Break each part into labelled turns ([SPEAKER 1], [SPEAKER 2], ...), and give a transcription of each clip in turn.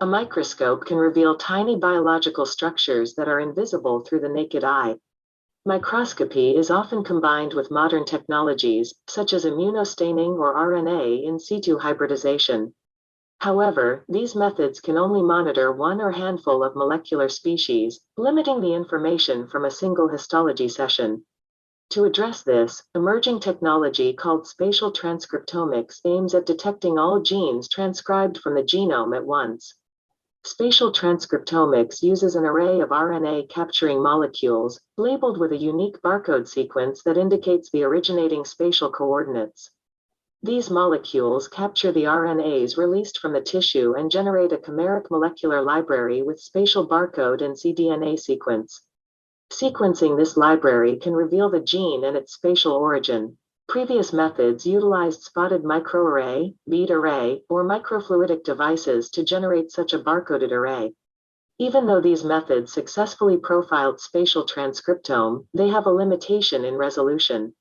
[SPEAKER 1] A microscope can reveal tiny biological structures that are invisible through the naked eye. Microscopy is often combined with modern technologies, such as immunostaining or RNA in situ hybridization. However, these methods can only monitor one or handful of molecular species, limiting the information from a single histology session. To address this, emerging technology called spatial transcriptomics aims at detecting all genes transcribed from the genome at once. Spatial transcriptomics uses an array of RNA-capturing molecules, labeled with a unique barcode sequence that indicates the originating spatial coordinates. These molecules capture the RNAs released from the tissue and generate a chimeric molecular library with spatial barcode and cDNA sequence. Sequencing this library can reveal the gene and its spatial origin. Previous methods utilized spotted microarray, bead array, or microfluidic devices to generate such a barcoded array. Even though these methods successfully profiled spatial transcriptome, they have a limitation in resolution.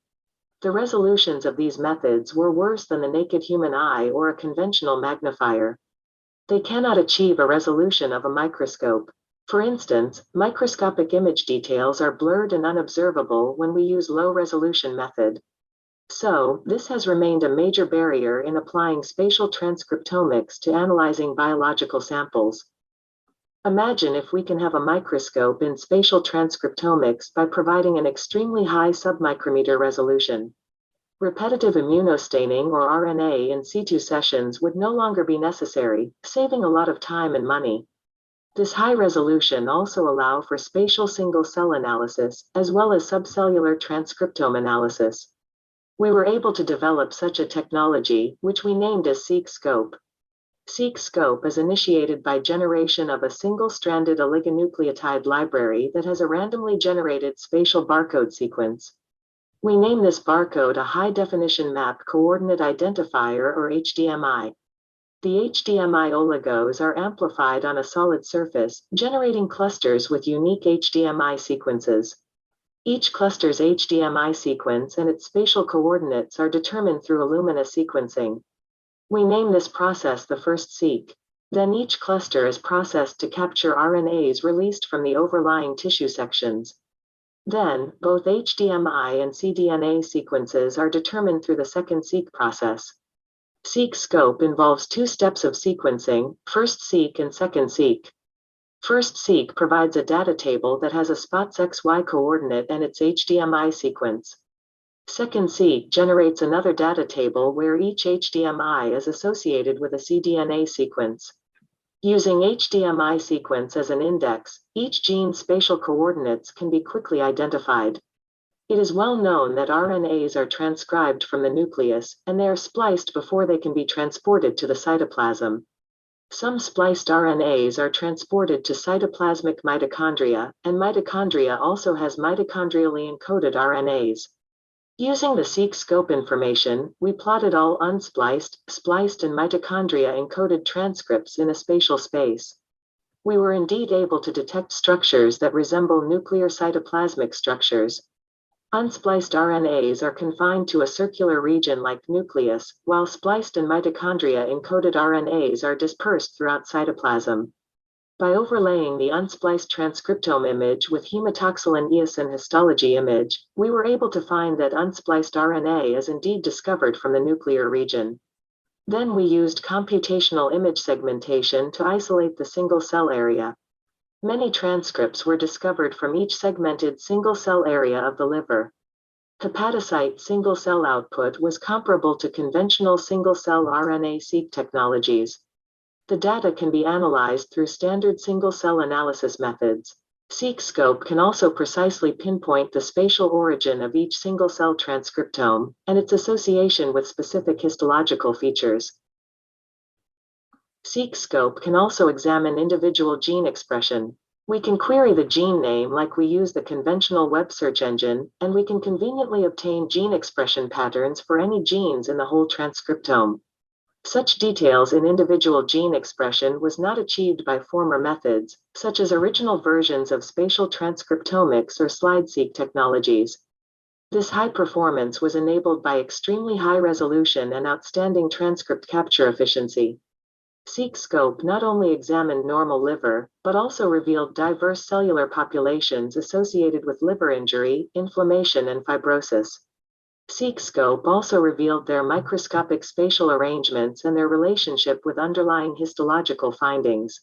[SPEAKER 1] The resolutions of these methods were worse than the naked human eye or a conventional magnifier. They cannot achieve a resolution of a microscope. For instance, microscopic image details are blurred and unobservable when we use low-resolution method. So, this has remained a major barrier in applying spatial transcriptomics to analyzing biological samples. Imagine if we can have a microscope in spatial transcriptomics by providing an extremely high submicrometer resolution. Repetitive immunostaining or RNA in situ sessions would no longer be necessary, saving a lot of time and money. This high resolution also allows for spatial single-cell analysis, as well as subcellular transcriptome analysis. We were able to develop such a technology, which we named as Seq-Scope. Seq-Scope is initiated by generation of a single-stranded oligonucleotide library that has a randomly generated spatial barcode sequence. We name this barcode a high-definition map coordinate identifier or HDMI. The HDMI oligos are amplified on a solid surface, generating clusters with unique HDMI sequences. Each cluster's HDMI sequence and its spatial coordinates are determined through Illumina sequencing. We name this process the first seq. Then each cluster is processed to capture RNAs released from the overlying tissue sections. Then, both HDMI and cDNA sequences are determined through the second seq process. Seq-Scope involves two steps of sequencing, first seq and second seq. First seq provides a data table that has a spot's XY coordinate and its HDMI sequence. Second seq generates another data table where each HDMI is associated with a cDNA sequence. Using HDMI sequence as an index, each gene's spatial coordinates can be quickly identified. It is well known that RNAs are transcribed from the nucleus, and they are spliced before they can be transported to the cytoplasm. Some spliced RNAs are transported to cytoplasmic mitochondria, and mitochondria also has mitochondrially encoded RNAs. Using the Seq-Scope information, we plotted all unspliced, spliced, and mitochondria-encoded transcripts in a spatial space. We were indeed able to detect structures that resemble nuclear cytoplasmic structures. Unspliced RNAs are confined to a circular region like nucleus, while spliced and mitochondria-encoded RNAs are dispersed throughout cytoplasm. By overlaying the unspliced transcriptome image with hematoxylin eosin histology image, we were able to find that unspliced RNA is indeed discovered from the nuclear region. Then we used computational image segmentation to isolate the single-cell area. Many transcripts were discovered from each segmented single-cell area of the liver. Hepatocyte single-cell output was comparable to conventional single-cell RNA-seq technologies. The data can be analyzed through standard single-cell analysis methods. Seq-Scope can also precisely pinpoint the spatial origin of each single-cell transcriptome, and its association with specific histological features. Seq-Scope can also examine individual gene expression. We can query the gene name like we use the conventional web search engine, and we can conveniently obtain gene expression patterns for any genes in the whole transcriptome. Such details in individual gene expression was not achieved by former methods, such as original versions of spatial transcriptomics or slide-seq technologies. This high performance was enabled by extremely high resolution and outstanding transcript capture efficiency. Seq-Scope not only examined normal liver, but also revealed diverse cellular populations associated with liver injury, inflammation, and fibrosis. Seq-Scope also revealed their microscopic spatial arrangements and their relationship with underlying histological findings.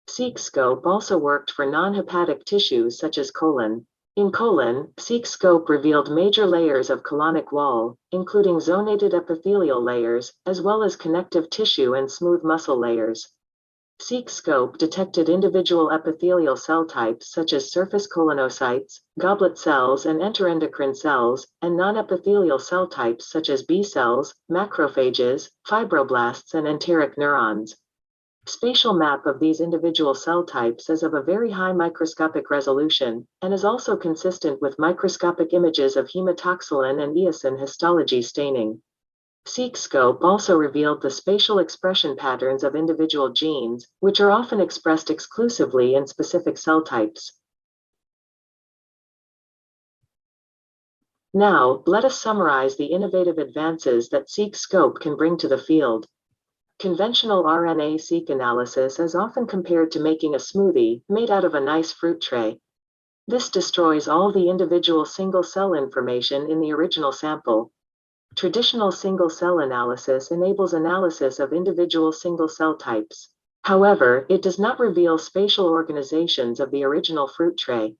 [SPEAKER 1] Seq-Scope also worked for non-hepatic tissues such as colon. In colon, Seq-Scope revealed major layers of colonic wall, including zonated epithelial layers, as well as connective tissue and smooth muscle layers. Seq-Scope detected individual epithelial cell types such as surface colonocytes, goblet cells and enteroendocrine cells, and non-epithelial cell types such as B cells, macrophages, fibroblasts and enteric neurons. Spatial map of these individual cell types is of a very high microscopic resolution, and is also consistent with microscopic images of hematoxylin and eosin histology staining. Seq-Scope also revealed the spatial expression patterns of individual genes, which are often expressed exclusively in specific cell types. Now, let us summarize the innovative advances that Seq-Scope can bring to the field. Conventional RNA-seq analysis is often compared to making a smoothie made out of a nice fruit tray. This destroys all the individual single-cell information in the original sample. Traditional single-cell analysis enables analysis of individual single-cell types. However, it does not reveal spatial organizations of the original fruit tray.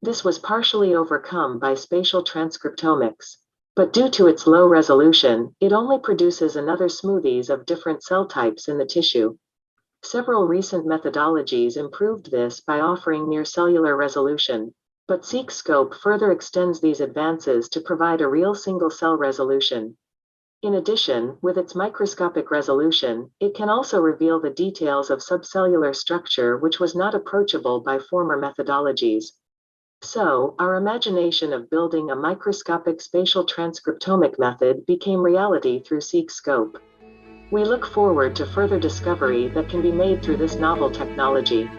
[SPEAKER 1] This was partially overcome by spatial transcriptomics. But due to its low resolution, it only produces another smoothies of different cell types in the tissue. Several recent methodologies improved this by offering near cellular resolution, but Seq-Scope further extends these advances to provide a real single-cell resolution. In addition, with its microscopic resolution, it can also reveal the details of subcellular structure which was not approachable by former methodologies. So, our imagination of building a microscopic spatial transcriptomic method became reality through Seq-Scope. We look forward to further discovery that can be made through this novel technology.